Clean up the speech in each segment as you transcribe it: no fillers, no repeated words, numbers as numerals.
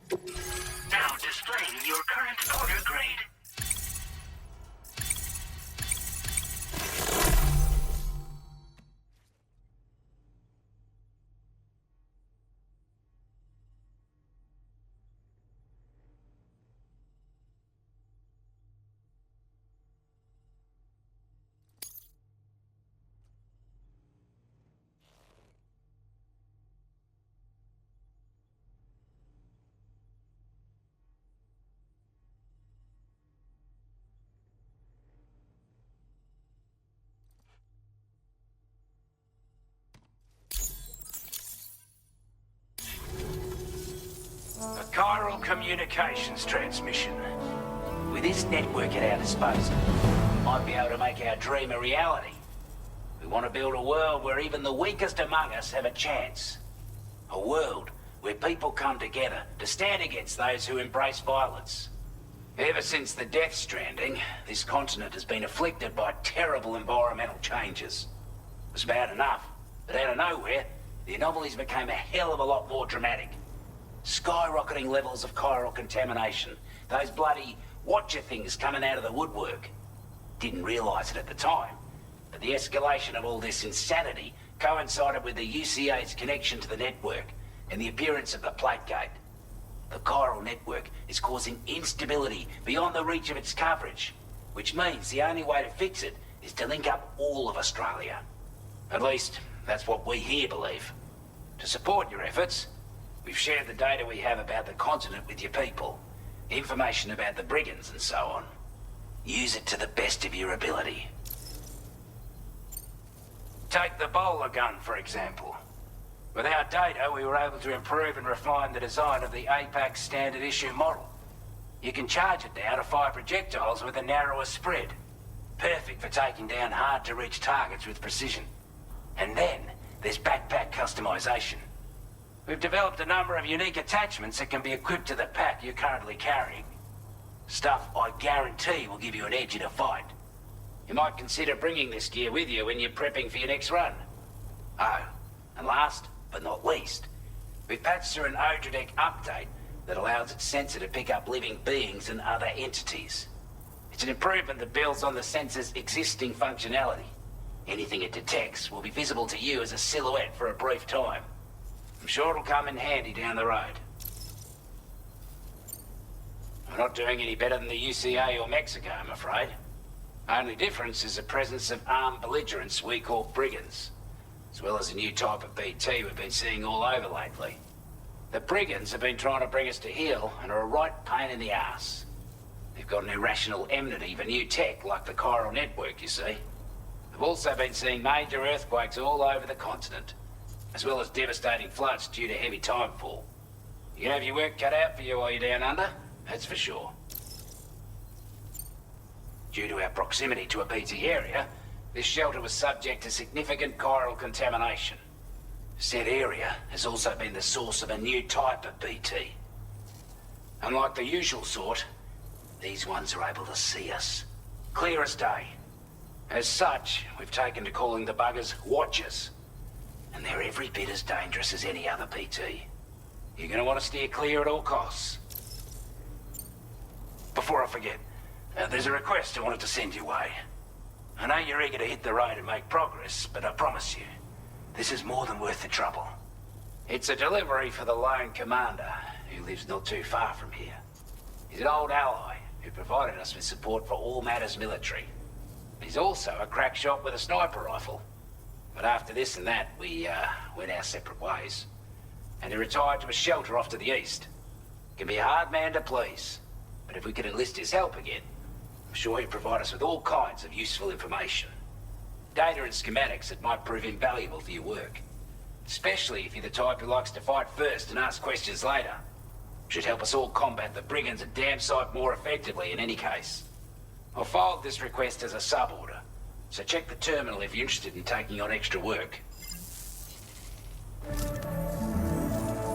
Now displaying your current order grade. A chiral communications transmission. With this network at our disposal, we might be able to make our dream a reality. We want to build a world where even the weakest among us have a chance. A world where people come together to stand against those who embrace violence. Ever since the Death Stranding, this continent has been afflicted by terrible environmental changes. It was bad enough, but out of nowhere, the anomalies became a hell of a lot more dramatic. Skyrocketing levels of chiral contamination. Those bloody watcher things coming out of the woodwork. Didn't realize it at the time, but the escalation of all this insanity coincided with the UCA's connection to the network and the appearance of the plate gate. The chiral network is causing instability beyond the reach of its coverage, which means the only way to fix it is to link up all of Australia. At least, that's what we here believe. To support your efforts, we've shared the data we have about the continent with your people. Information about the brigands and so on. Use it to the best of your ability. Take the bowler gun, for example. With our data, we were able to improve and refine the design of the APAC standard issue model. You can charge it now to fire projectiles with a narrower spread. Perfect for taking down hard-to-reach targets with precision. And then, there's backpack customization. We've developed a number of unique attachments that can be equipped to the pack you're currently carrying. Stuff I guarantee will give you an edge in a fight. You might consider bringing this gear with you when you're prepping for your next run. Oh, and last but not least, we've patched through an Odradek update that allows its sensor to pick up living beings and other entities. It's an improvement that builds on the sensor's existing functionality. Anything it detects will be visible to you as a silhouette for a brief time. I'm sure it'll come in handy down the road. We're not doing any better than the UCA or Mexico, I'm afraid. Only difference is the presence of armed belligerents we call brigands, as well as a new type of BT we've been seeing all over lately. The brigands have been trying to bring us to heel and are a right pain in the ass. They've got an irrational enmity for new tech like the chiral network, you see. We've also been seeing major earthquakes all over the continent, as well as devastating floods due to heavy timefall. You can have your work cut out for you while you're down under, that's for sure. Due to our proximity to a BT area, this shelter was subject to significant chiral contamination. Said area has also been the source of a new type of BT. Unlike the usual sort, these ones are able to see us, clear as day. As such, we've taken to calling the buggers Watchers. And they're every bit as dangerous as any other BT. You're gonna want to steer clear at all costs. Before I forget, there's a request I wanted to send your way. I know you're eager to hit the road and make progress, but I promise you, this is more than worth the trouble. It's a delivery for the lone commander, who lives not too far from here. He's an old ally who provided us with support for all matters military. He's also a crack shot with a sniper rifle. But after this and that, we went our separate ways. And he retired to a shelter off to the east. Can be a hard man to please, but if we could enlist his help again, I'm sure he'd provide us with all kinds of useful information. Data and schematics that might prove invaluable for your work. Especially if you're the type who likes to fight first and ask questions later. Should help us all combat the brigands a damn sight more effectively in any case. I'll filed this request as a sub-order, so check the terminal if you're interested in taking on extra work.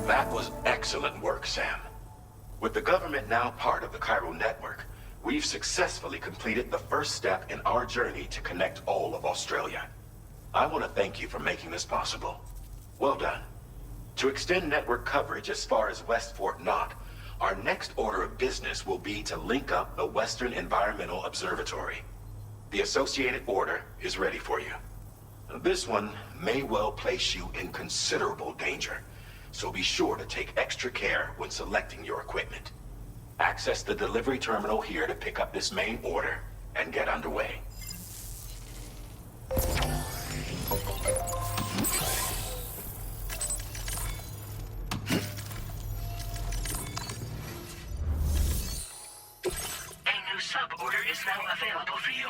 That was excellent work, Sam. With the government now part of the chiral network, we've successfully completed the first step in our journey to connect all of Australia. I want to thank you for making this possible. Well done. To extend network coverage as far as West Fort Knott, Our next order of business will be to link up the Western Environmental Observatory. The associated order is ready for you. This one may well place you in considerable danger, so be sure to take extra care when selecting your equipment. Access the delivery terminal here to pick up this main order and get underway. A new sub-order is now available for you.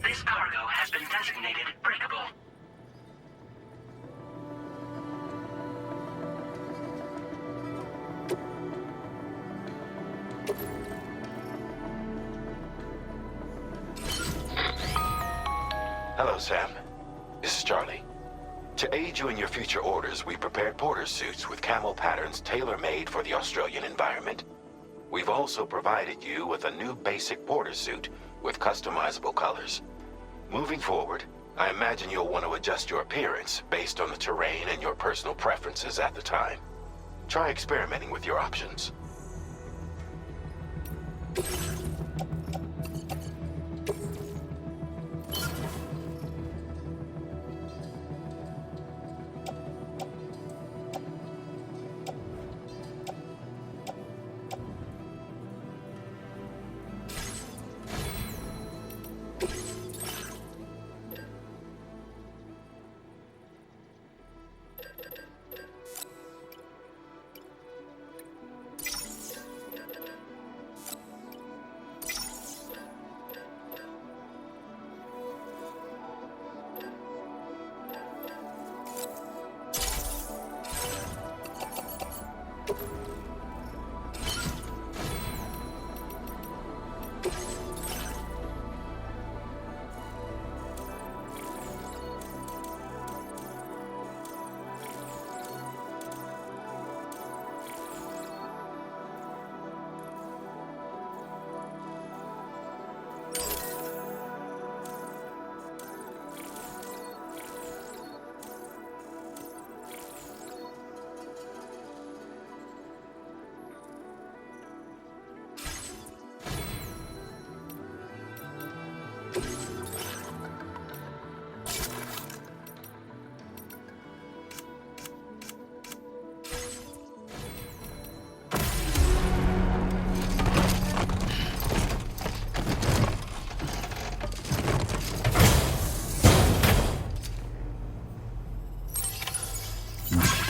This cargo has been designated breakable. Hello, Sam. This is Charlie. To aid you in your future orders, we prepared porter suits with camel patterns tailor-made for the Australian environment. We've also provided you with a new basic porter suit with customizable colors. Moving forward, I imagine you'll want to adjust your appearance based on the terrain and your personal preferences at the time. Try experimenting with your options.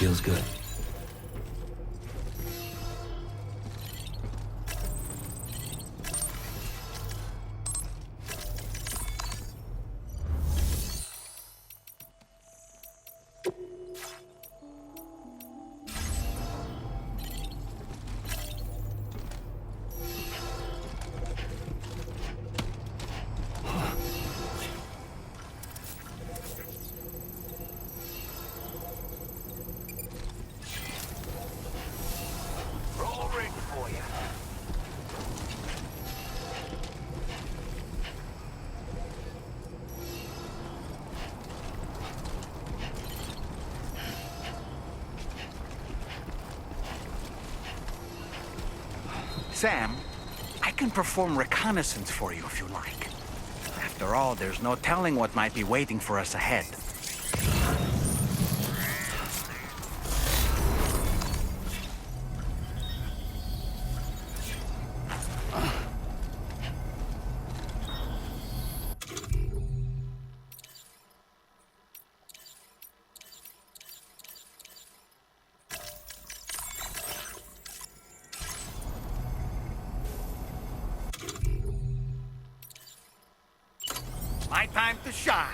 Feels good. Sam, I can perform reconnaissance for you if you like. After all, there's no telling what might be waiting for us ahead. My time to shine.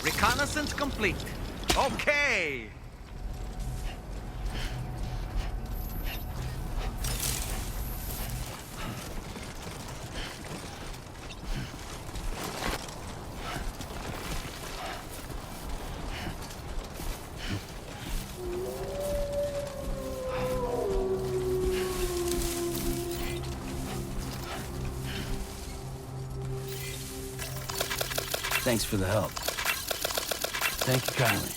Reconnaissance complete. Okay. Thanks for the help. Thank you kindly.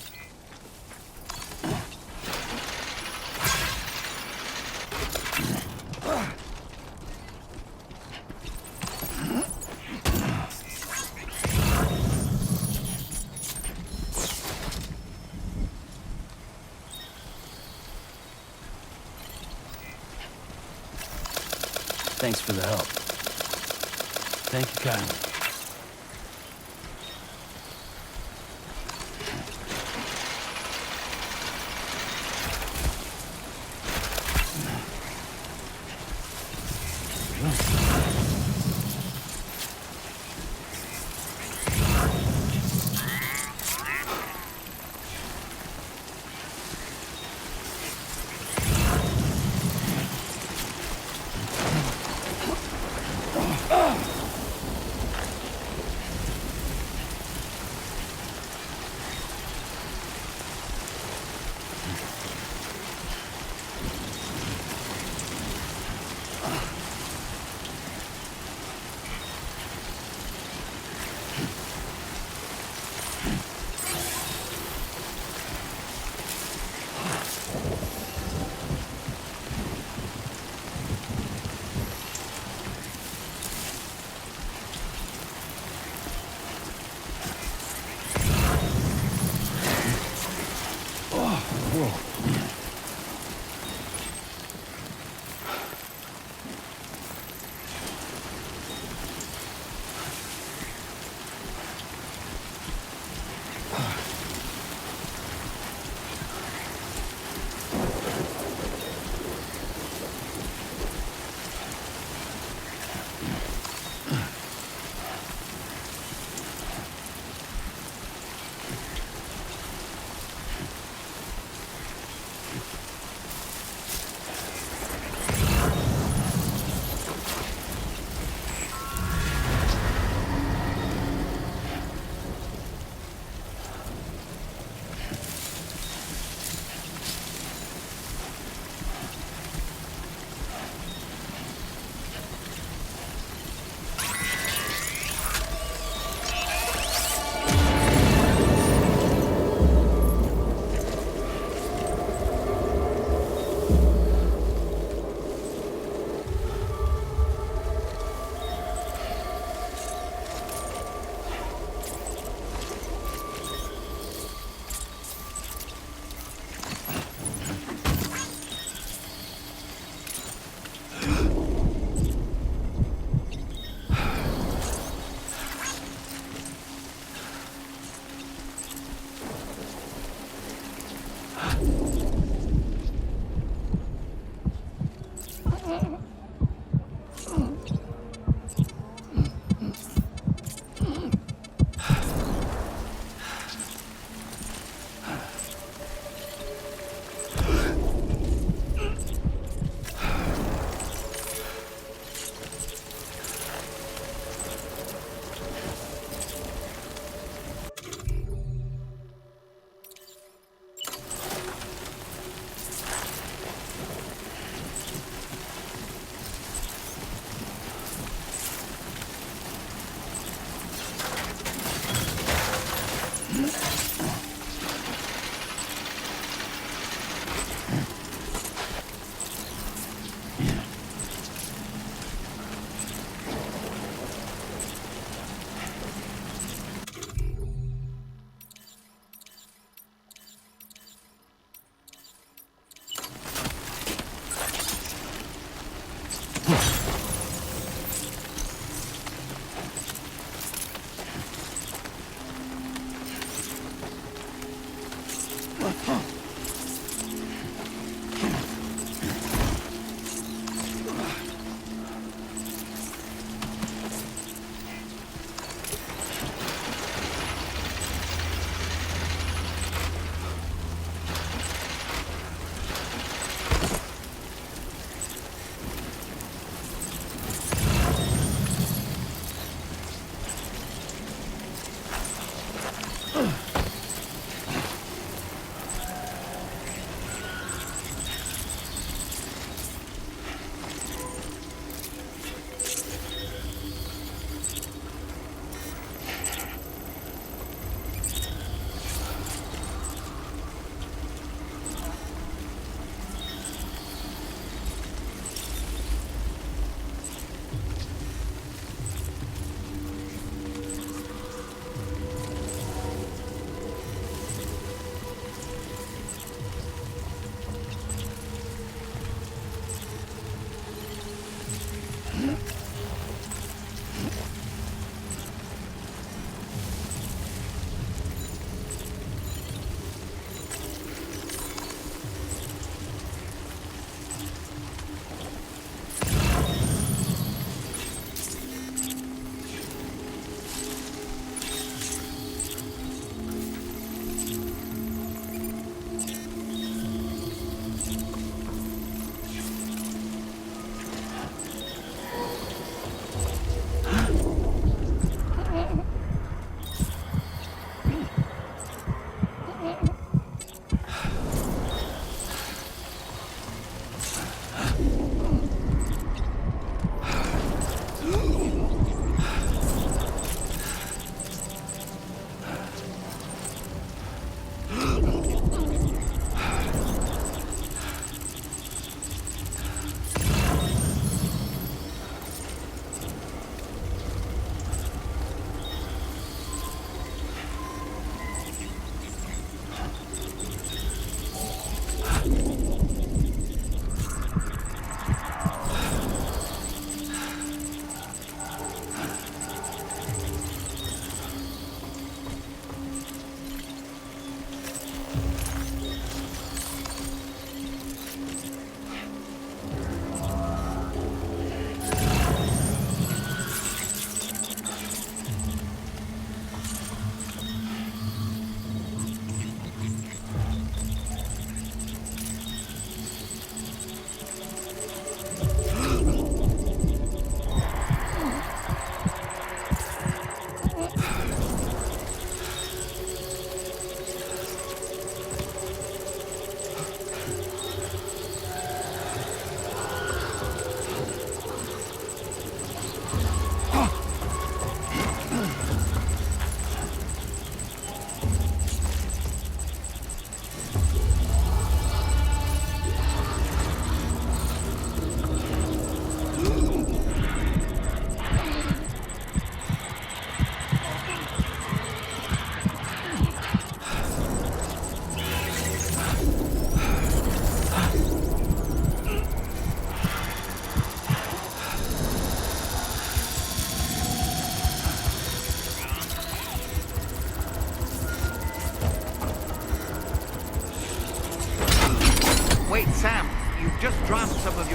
Thanks for the help. Thank you kindly.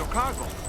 your cargo.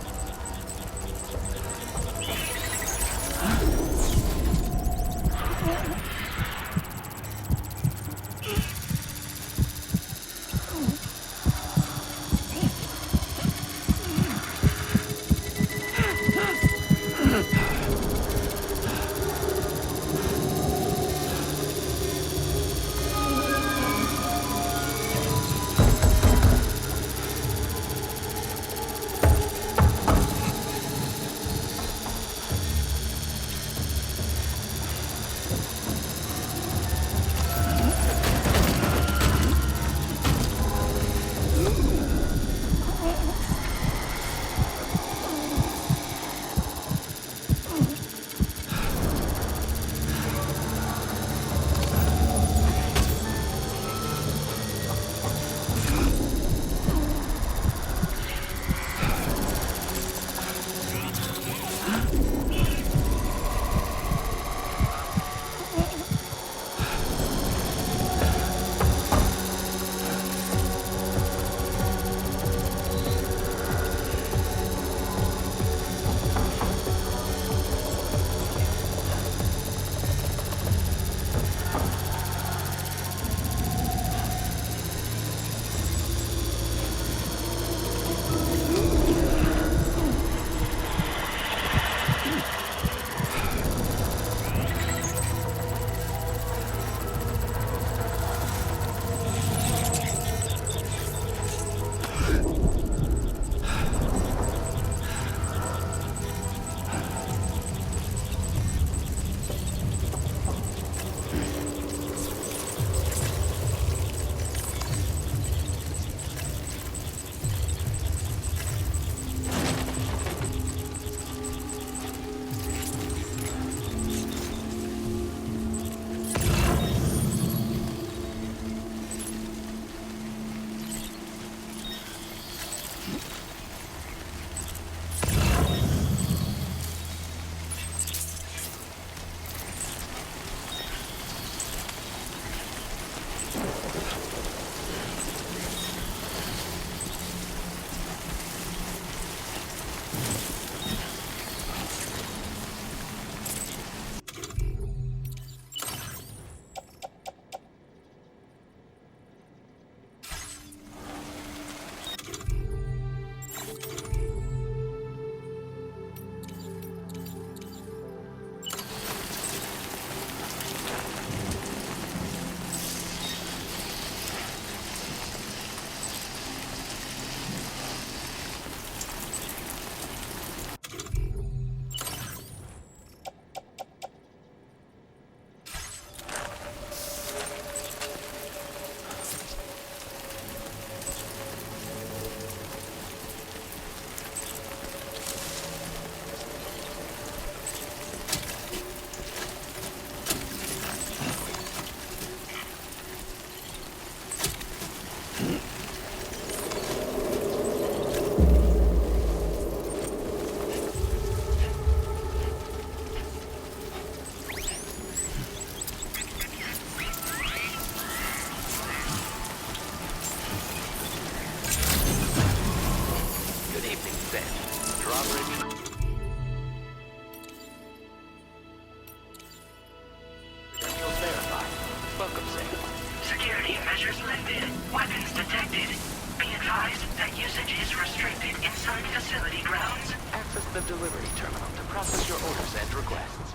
the delivery terminal to process your orders and requests.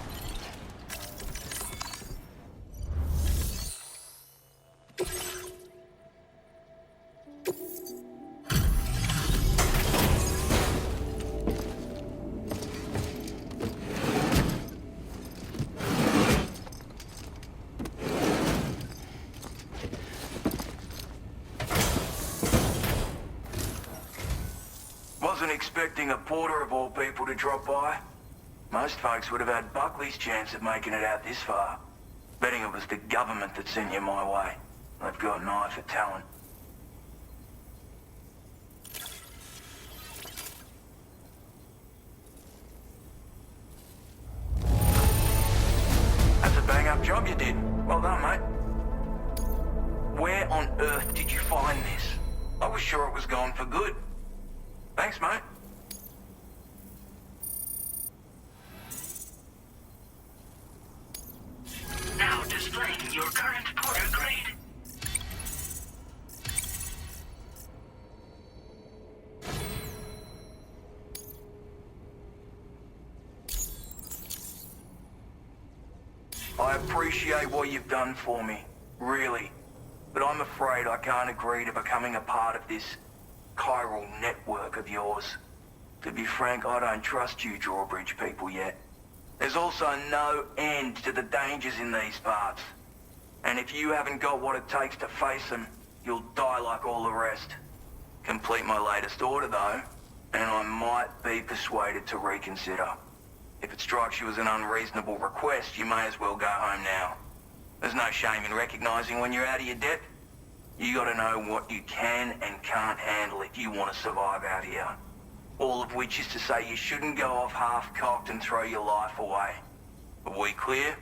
Wasn't expecting a porter of all people to drop by. Most folks would have had Buckley's chance of making it out this far. Betting it was the government that sent you my way. They've got an eye for talent. That's a bang-up job you did. Well done, mate. Where on earth did you find this? I was sure it was gone for good. Thanks, mate. I appreciate what you've done for me, really. But I'm afraid I can't agree to becoming a part of this chiral network of yours. To be frank, I don't trust you drawbridge people yet. There's also no end to the dangers in these parts. And if you haven't got what it takes to face them, you'll die like all the rest. Complete my latest order though, and I might be persuaded to reconsider. If it strikes you as an unreasonable request, you may as well go home now. There's no shame in recognizing when you're out of your depth. You gotta know what you can and can't handle if you want to survive out here. All of which is to say you shouldn't go off half-cocked and throw your life away. Are we clear?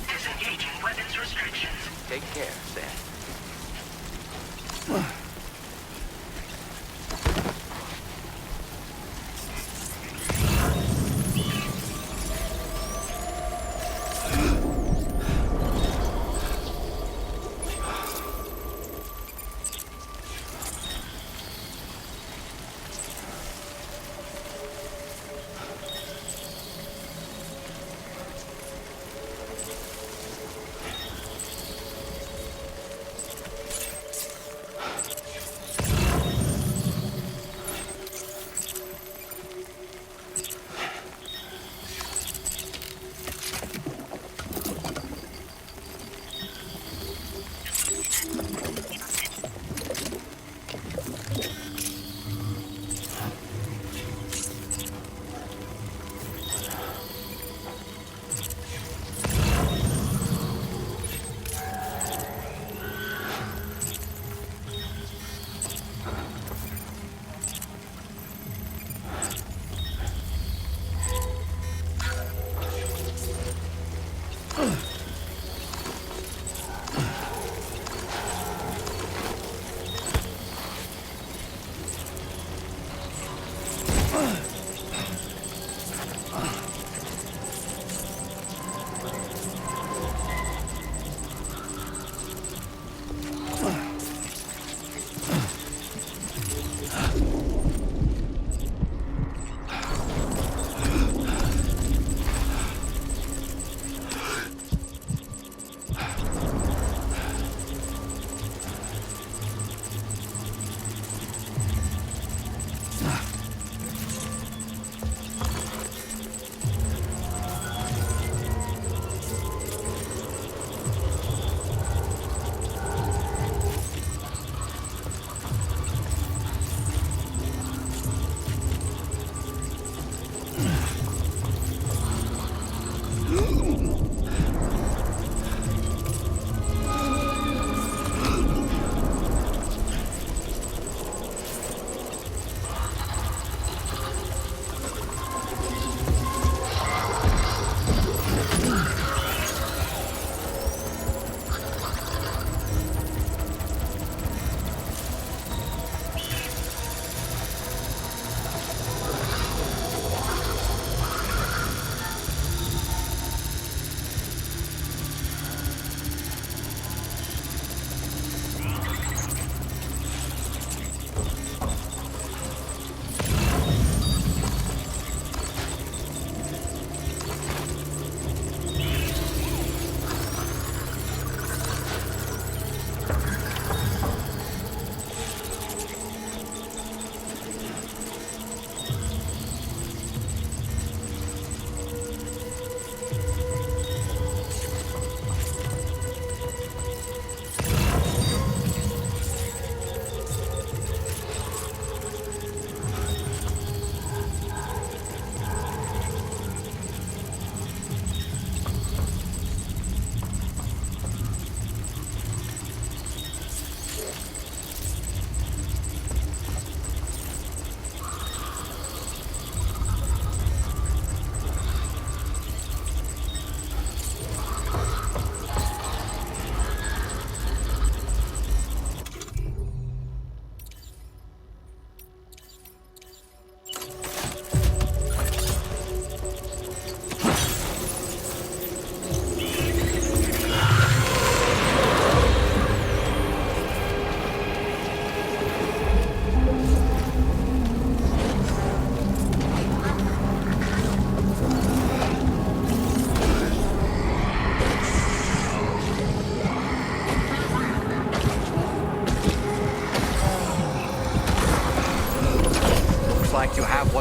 Disengaging weapons restrictions. Take care, Sam.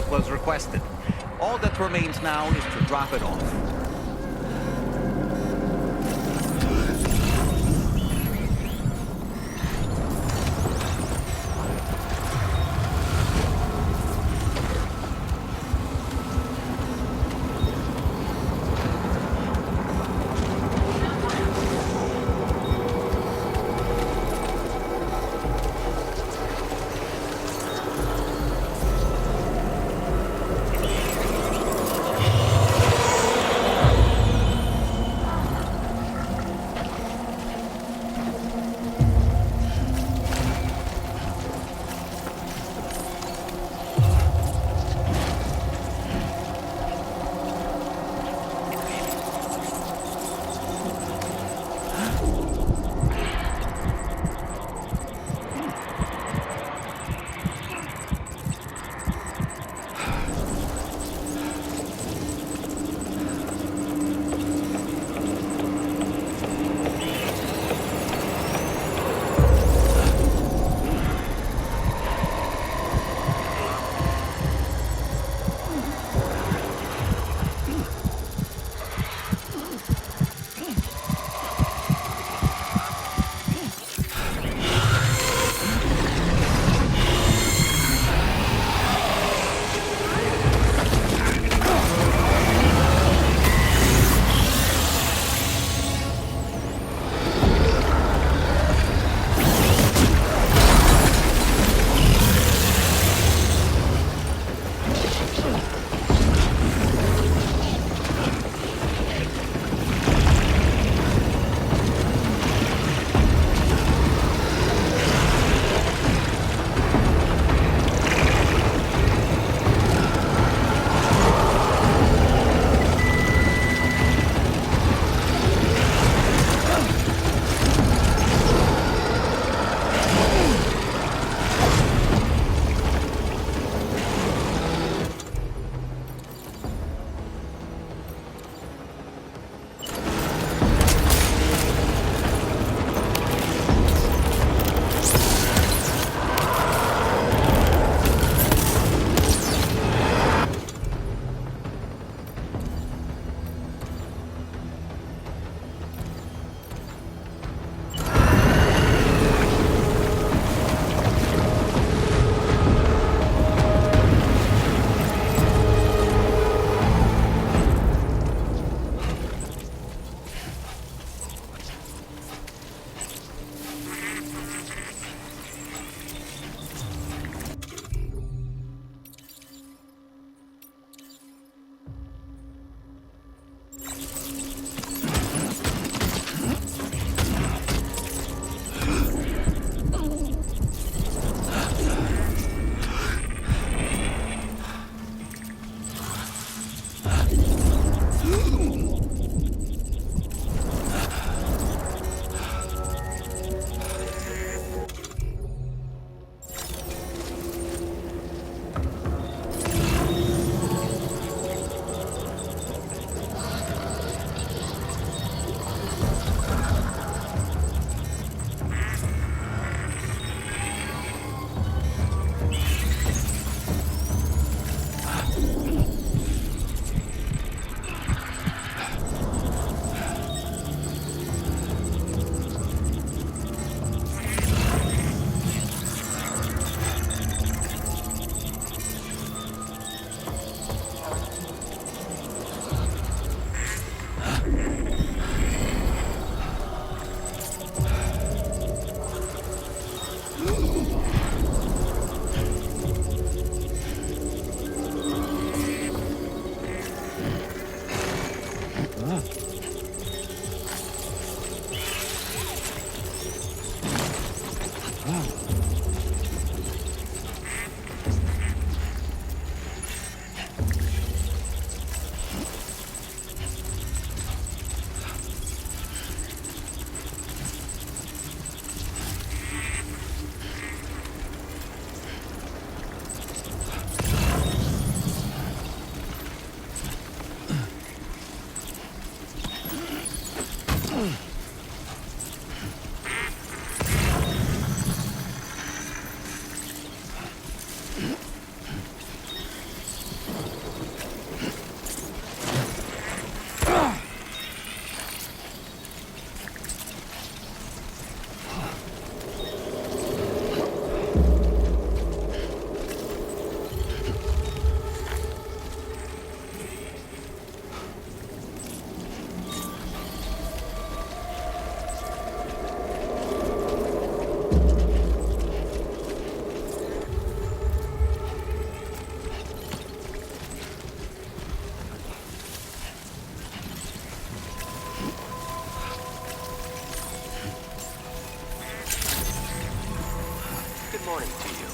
what was requested. All that remains now is to drop it off. morning to you.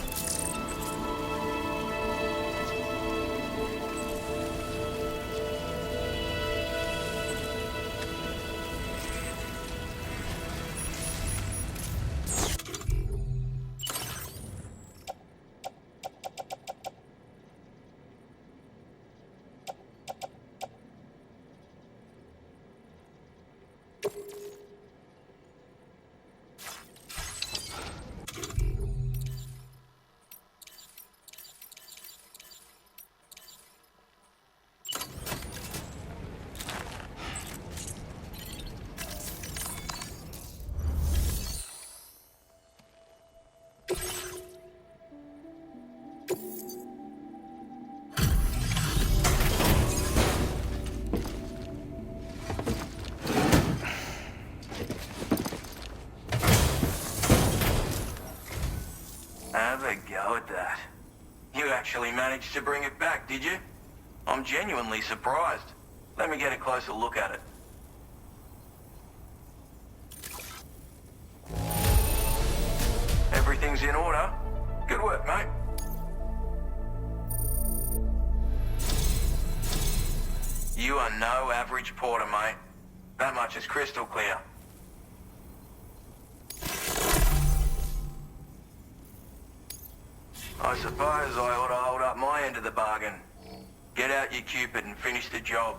Have a go at that. You actually managed to bring it back, did you? I'm genuinely surprised. Let me get a closer look at it. Everything's in order. Good work, mate. You are no average porter, mate. That much is crystal clear. I suppose I ought to hold up my end of the bargain. Get out your Cupid and finish the job.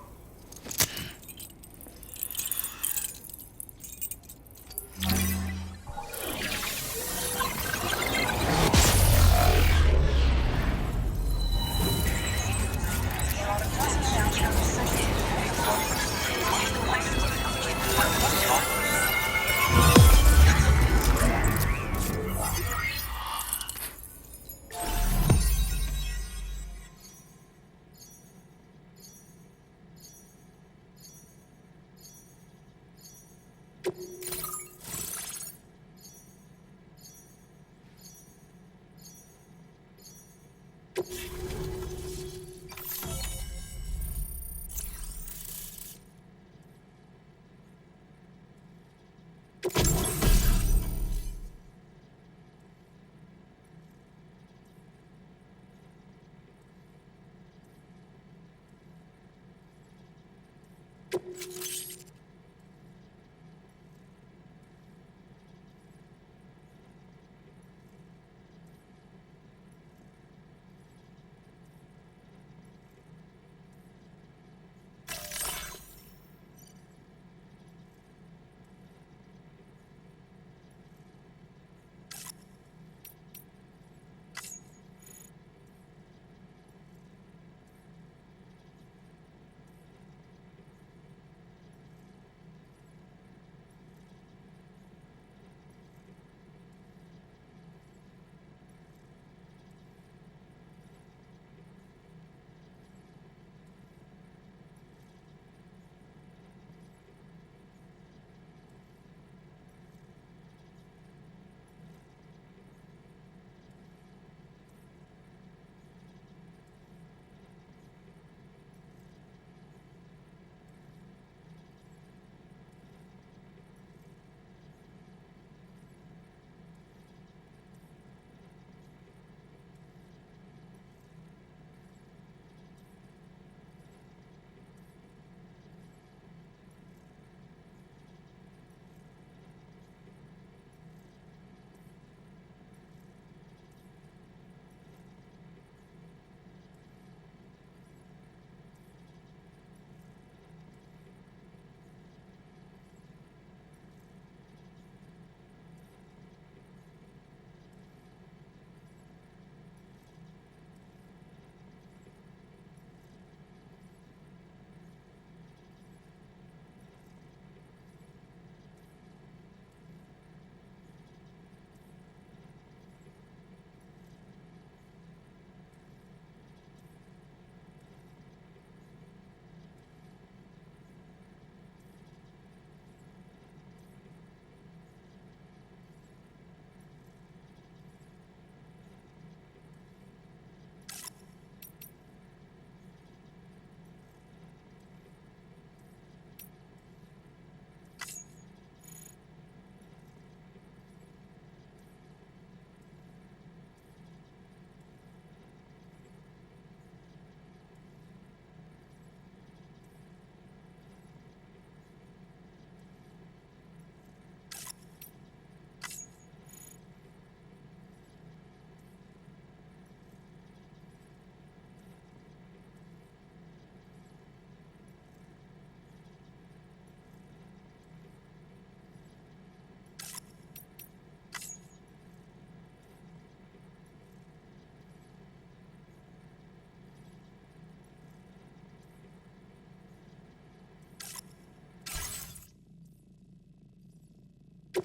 Now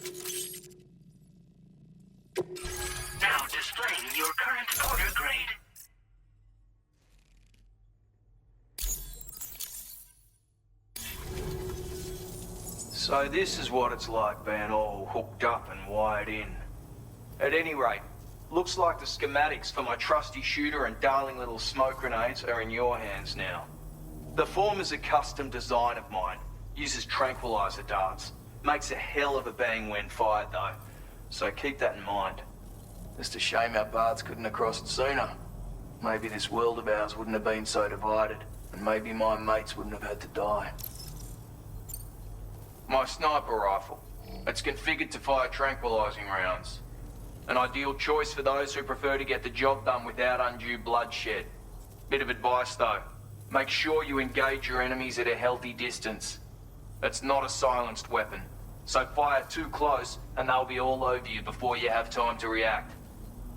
displaying your current order grade. So this is what it's like being all hooked up and wired in. At any rate, looks like the schematics for my trusty shooter and darling little smoke grenades are in your hands now. The form is a custom design of mine. Uses tranquilizer darts. Makes a hell of a bang when fired though. So keep that in mind. Just a shame our paths couldn't have crossed sooner. Maybe this world of ours wouldn't have been so divided. And maybe my mates wouldn't have had to die. My sniper rifle. It's configured to fire tranquilizing rounds. An ideal choice for those who prefer to get the job done without undue bloodshed. Bit of advice though. Make sure you engage your enemies at a healthy distance. It's not a silenced weapon. So fire too close and they'll be all over you before you have time to react.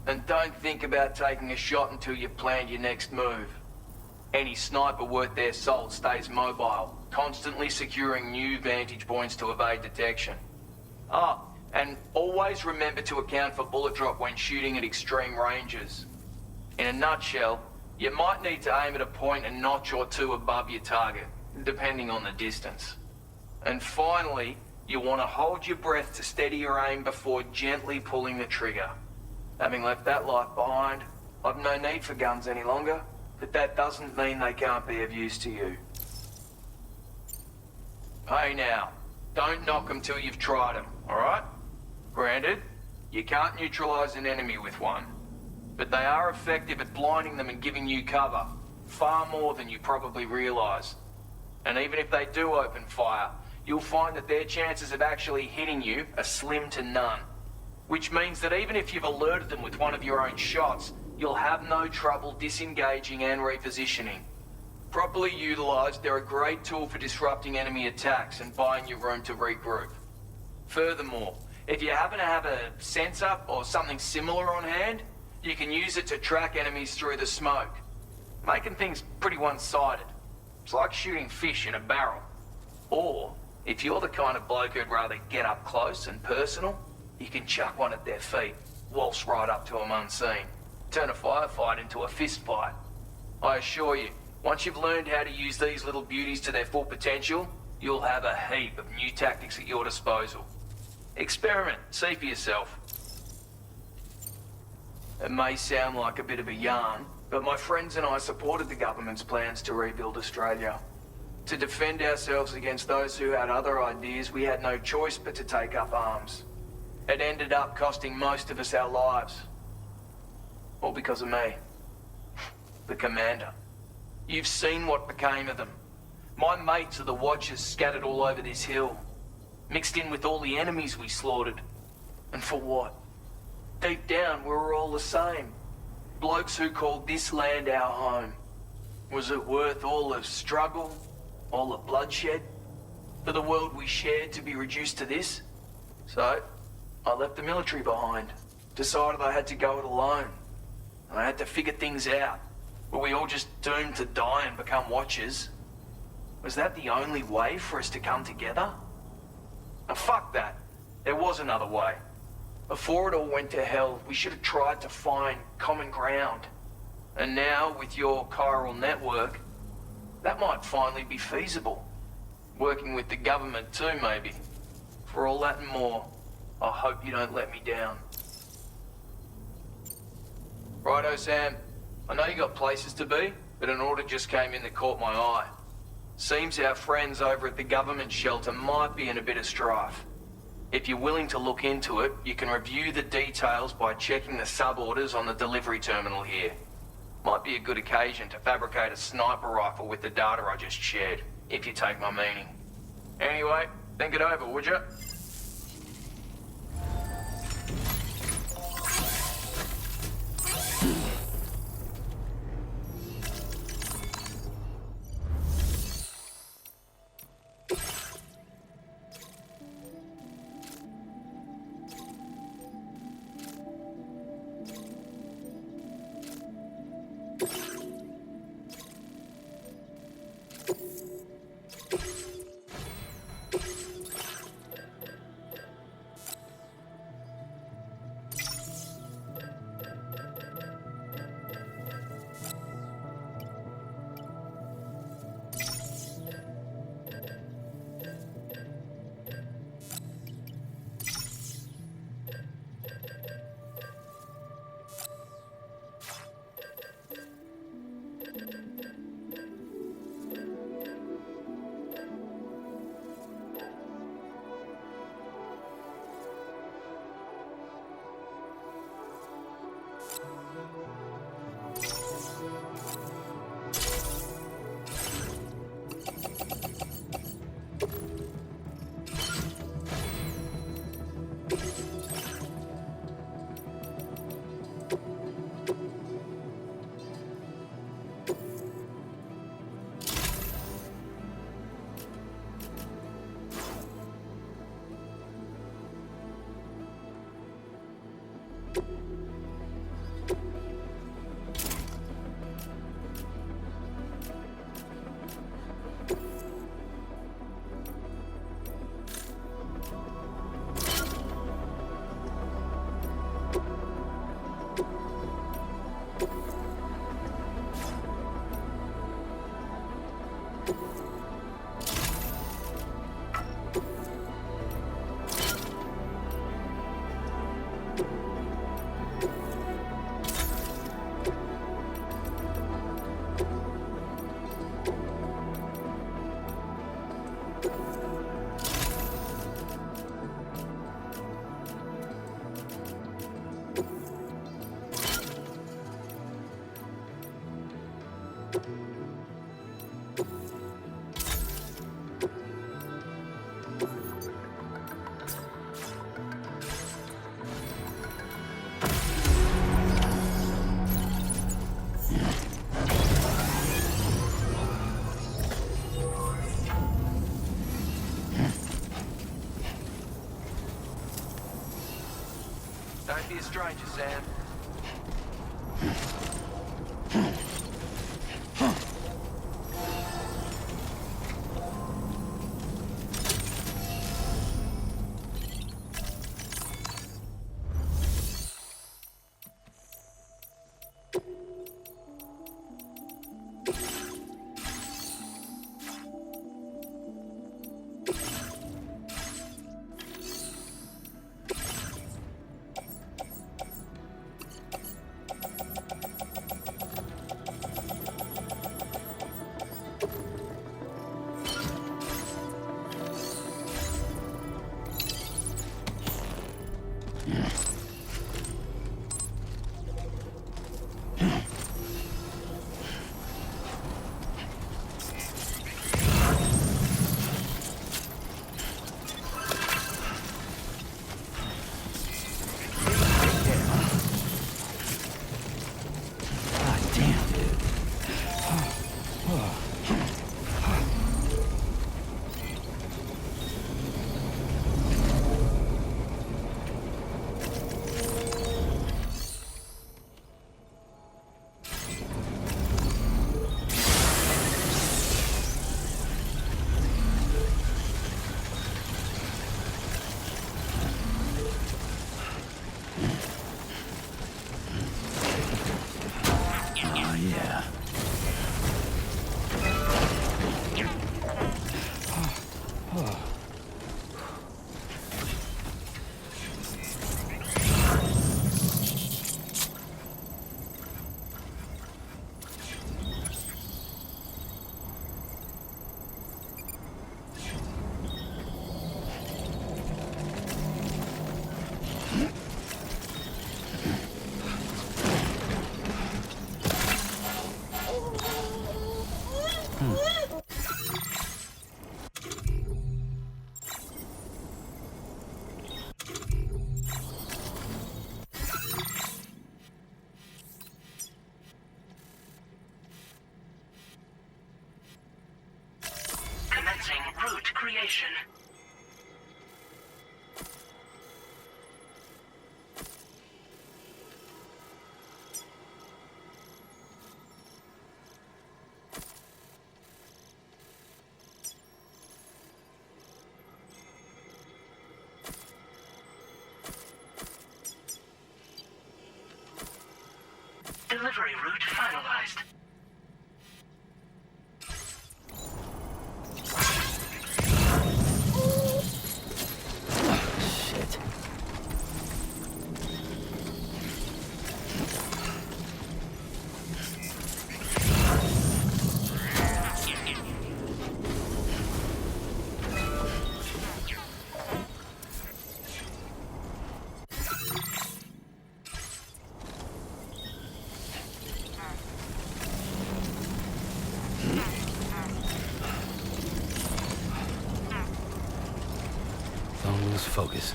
And don't think about taking a shot until you've planned your next move. Any sniper worth their salt stays mobile, constantly securing new vantage points to evade detection. And always remember to account for bullet drop when shooting at extreme ranges. In a nutshell, you might need to aim at a point a notch or two above your target, depending on the distance. And finally, you want to hold your breath to steady your aim before gently pulling the trigger. Having left that life behind, I've no need for guns any longer, but that doesn't mean they can't be of use to you. Hey now, don't knock them till you've tried them, alright? Granted, you can't neutralize an enemy with one, but they are effective at blinding them and giving you cover, far more than you probably realize. And even if they do open fire, you'll find that their chances of actually hitting you are slim to none. Which means that even if you've alerted them with one of your own shots, you'll have no trouble disengaging and repositioning. Properly utilized, they're a great tool for disrupting enemy attacks and buying you room to regroup. Furthermore, if you happen to have a sensor or something similar on hand, you can use it to track enemies through the smoke, making things pretty one-sided. It's like shooting fish in a barrel. Or, if you're the kind of bloke who'd rather get up close and personal, you can chuck one at their feet, waltz right up to them unseen, turn a firefight into a fist fight. I assure you, once you've learned how to use these little beauties to their full potential, you'll have a heap of new tactics at your disposal. Experiment, see for yourself. It may sound like a bit of a yarn, but my friends and I supported the government's plans to rebuild Australia. To defend ourselves against those who had other ideas, we had no choice but to take up arms. It ended up costing most of us our lives. All because of me. The commander. You've seen what became of them. My mates are the Watchers scattered all over this hill. Mixed in with all the enemies we slaughtered. And for what? Deep down, we were all the same. Blokes who called this land our home. Was it worth all the struggle? All the bloodshed? For the world we shared to be reduced to this? So, I left the military behind. Decided I had to go it alone. And I had to figure things out. Were we all just doomed to die and become Watchers? Was that the only way for us to come together? And fuck that. There was another way. Before it all went to hell, we should have tried to find common ground. And now, with your chiral network, that might finally be feasible. Working with the government too, maybe. For all that and more, I hope you don't let me down. Righto, Sam. I know you got places to be, but an order just came in that caught my eye. Seems our friends over at the government shelter might be in a bit of strife. If you're willing to look into it, you can review the details by checking the sub-orders on the delivery terminal here. Might be a good occasion to fabricate a sniper rifle with the data I just shared, if you take my meaning. Anyway, think it over, would you? Don't be a stranger, Sam. Commencing route creation. Delivery route finalized. Shit. Don't lose focus.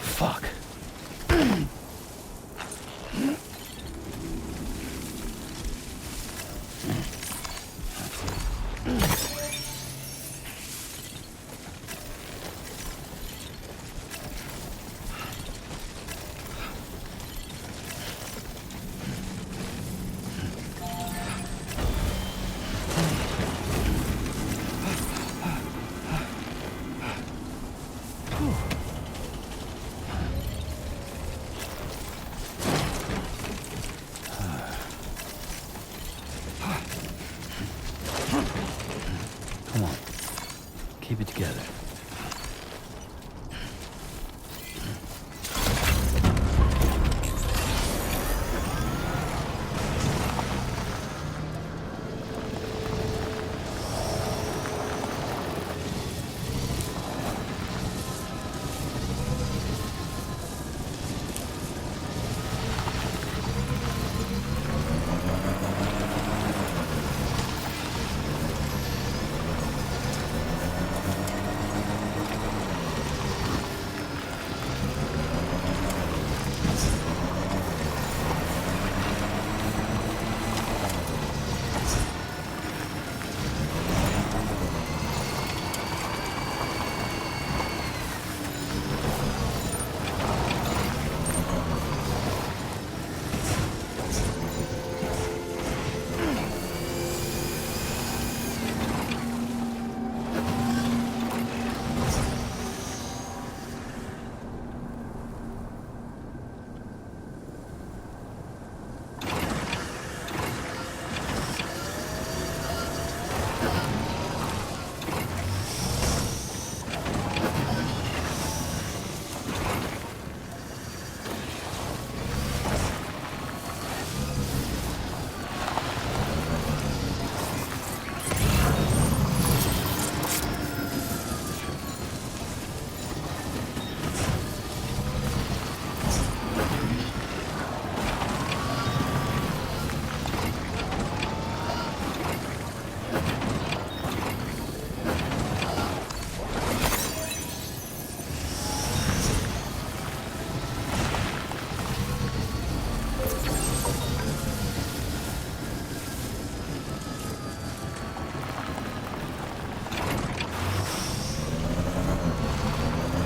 Fuck. Come on. Keep it together.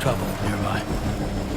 Trouble nearby.